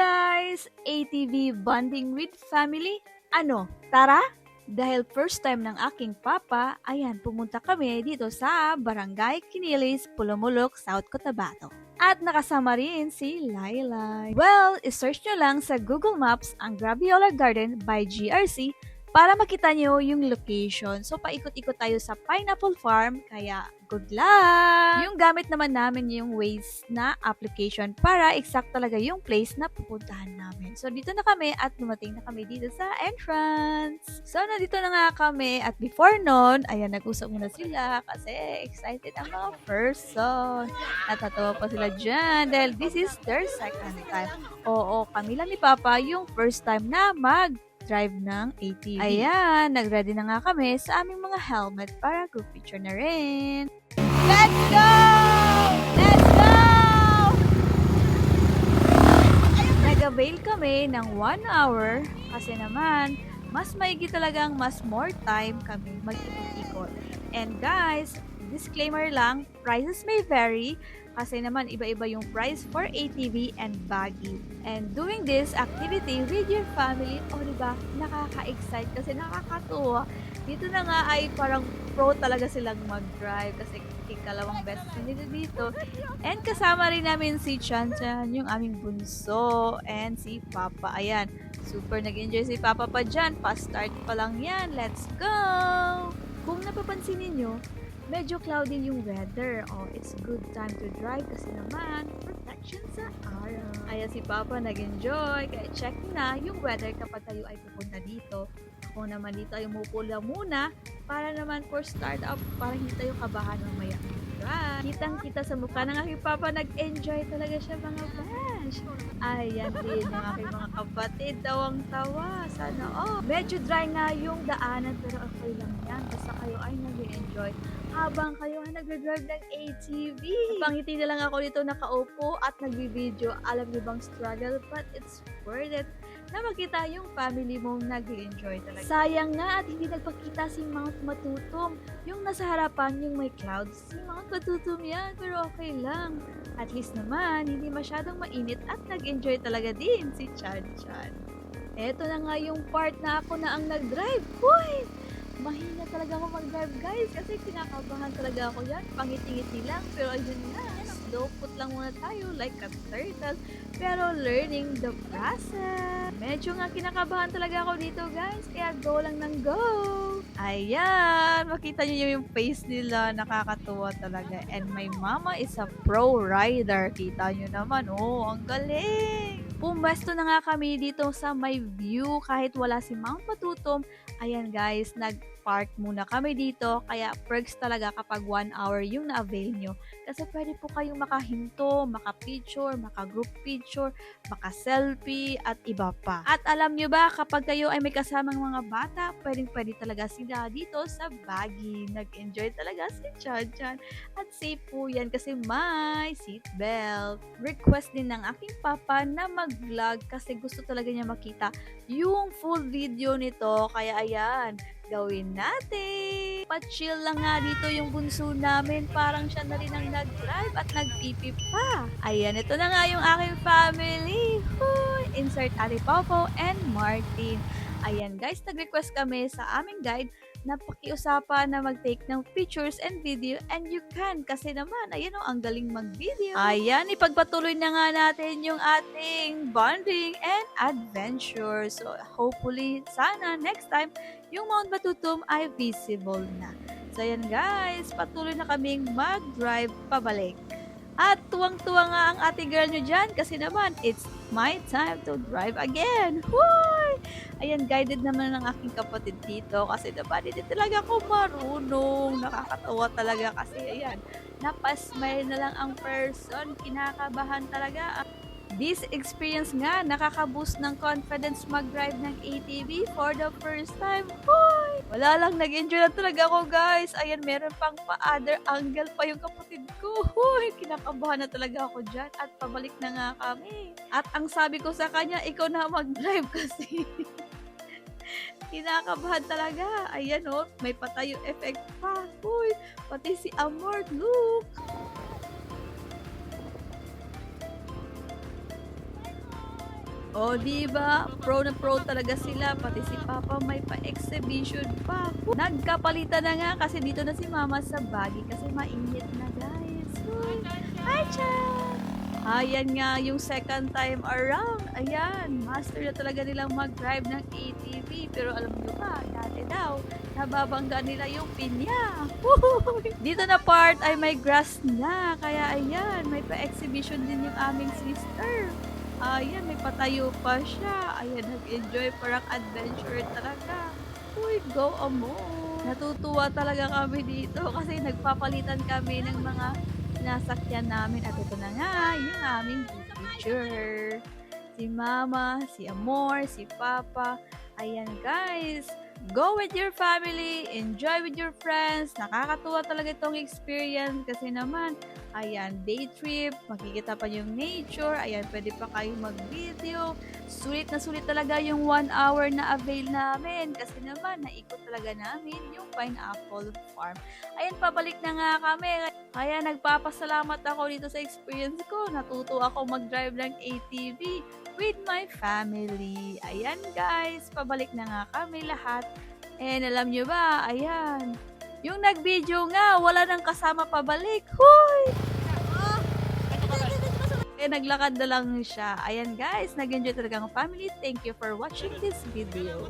guys! ATV bonding with family? Ano, tara? Dahil first time ng aking papa, ayan, pumunta kami dito sa Barangay Quinilis, Pulumulok, South Cotabato. At nakasama rin si Lailay. Well, isearch nyo lang sa Google Maps ang Graviola Garden by GRC para makita nyo yung location. So, paikot-ikot tayo sa Pineapple Farm, kaya good luck! Yung gamit naman namin yung Waze na application para exact talaga yung place na pupuntahan namin. So, dito na kami at dumating na kami dito sa entrance. So, nandito na nga kami at before nun, ayan, nag-usap muna sila kasi excited ang mga person. Natatawa pa sila dyan dahil this is their second time. Oo, kami lang ni Papa yung first time na drive ng ATV. Ayan, nag-ready na nga kami sa aming mga helmet para group picture na rin. Let's go! Let's go! Nag-avail kami ng 1 hour kasi naman, mas maigi talagang mas more time kami mag-ikot-ikot. And guys, disclaimer lang, prices may vary kasi naman iba-iba yung price for ATV and buggy. And doing this activity with your family, diba, nakaka-excite kasi nakakatuwa. Dito na nga ay parang pro talaga silang mag-drive kasi ikalawang beses nila dito. And kasama rin namin si Chan Chan, yung aming bunso, and si Papa. Ayan, super nag-enjoy si Papa pa dyan. Pa-start pa lang yan. Let's go! Kung napapansin ninyo, medyo cloudy yung weather. It's good time to drive kasi naman, protection sa araw. Kaya si Papa nag-enjoy. Kaya check na yung weather kapag tayo ay pupunta dito. Ako naman dito ay umupula muna para naman for start up, para hindi tayo kabahan mamaya. Right. Kitang-kita sa mukha ng aking Papa, nag-enjoy talaga siya mga bash. Ayan din yung aking mga kapatid, tawang-tawa. Sana medyo dry nga yung daanan pero okay lang yan. Basta kayo ay nag-enjoy habang kayo ay nag-drive ng ATV. Pangiti na lang ako dito nakaupo at nag-video. Alam niyo bang struggle, but it's worth it na makita yung family mong nag-enjoy talaga. Sayang nga at hindi nagpakita si Mount Matutum. Yung nasa harapan, yung may clouds. Si Mount Matutum yan, pero okay lang. At least naman, hindi masyadong mainit at nag-enjoy talaga din si Chan Chan. Eto na nga yung part na ako na ang nag-drive. Hoy! Mahina talaga ako mag-drive guys kasi kinakabahan talaga ako yan. Pangiti-ngiti lang pero ayun na. Slow put lang muna tayo like a turtle pero learning the process. Medyo nga kinakabahan talaga ako dito guys kaya go lang ng go. Ayan, makita niyo yung face nila, nakakatuwa talaga. And my mama is a pro rider. Kita niyo naman, ang galing. Pumwesto na nga kami dito sa may view kahit wala si Mount Matutum. Ayan guys, nag-park muna kami dito. Kaya perks talaga kapag 1 hour yung na-avail nyo. Kasi pwede po kayong makahinto, maka-picture, maka-group picture, maka-selfie, at iba pa. At alam nyo ba, kapag kayo ay may kasamang mga bata, pwedeng-pwede talaga sila dito sa buggy. Nag-enjoy talaga si Chan Chan. At safe po yan kasi may seatbelt. Request din ng aking papa na mag-vlog kasi gusto talaga niya makita yung full video nito. Kaya ayan, gawin natin. Pa-chill lang nga dito yung bunso namin. Parang siya na rin ang nag-drive at nag-pipi pa. Ayan, ito na nga yung aking family. Hoy! Insert Ate Popo and Martin. Ayan guys, nag-request kami sa aming guide na pakiusapan na mag-take ng pictures and video and you can kasi naman, ayan ang galing mag-video. Ayan, ipagpatuloy na nga natin yung ating bonding and adventure. So, hopefully, sana next time, yung Mount Matutum ay visible na. So, ayan guys, patuloy na kaming mag-drive pabalik. At tuwang-tuwa nga ang ate girl nyo dyan kasi naman, it's my time to drive again. Woo! Ayan, guided naman ng aking kapatid dito kasi naman, hindi talaga ako marunong. Nakakatawa talaga kasi, ayan, napasmile na lang ang person. Kinakabahan talaga. This experience nga, nakaka-boost ng confidence mag-drive ng ATV for the first time. Hoy! Wala lang, nag-enjoy na talaga ako guys. Ayan, meron pang pa-other angle pa yung kapatid ko. Hoy! Kinakabahan na talaga ako dyan at pabalik na nga kami. At ang sabi ko sa kanya, ikaw na mag-drive kasi kinakabahan talaga. Ayan may patayo effect pa. Hoy! Pati si Amor, look! O, di ba? Pro na pro talaga sila. Pati si Papa may pa-exhibition pa. Nagkapalitan na nga kasi dito na si Mama sa baggy kasi mainit na, guys. Uy. Hi, Chan! Ayan nga yung second time around. Ayan, master na talaga nilang mag-drive ng ATV. Pero alam nyo ba, dati daw, nababangga nila yung pinya. Woohoo! Dito na part ay may grass na. Kaya ayan, may pa-exhibition din yung aming sister. Ayan, may patayo pa siya. Ayan, nag-enjoy, parang adventure talaga. Uy, go amo. Natutuwa talaga kami dito kasi nagpapalitan kami ng mga nasakyan namin. At ito na nga, yung aming teacher. Si Mama, si Amor, si Papa. Ayan guys, go with your family, enjoy with your friends. Nakakatuwa talaga itong experience kasi naman, ayan, day trip, makikita pa yung nature, ayan, pwede pa kayo mag-video. Sulit na sulit talaga yung 1 hour na avail namin kasi naman, naikot talaga namin yung pineapple farm. Ayan, pabalik na nga kami. Kaya nagpapasalamat ako dito sa experience ko. Natuto ako mag-drive ng ATV with my family. Ayan guys, pabalik na nga kami lahat. And alam nyo ba, ayan, yung nag-video nga, wala nang kasama pabalik. Huy! Eh, naglakad na lang siya. Ayan guys, nag-enjoy talaga ang family. Thank you for watching this video.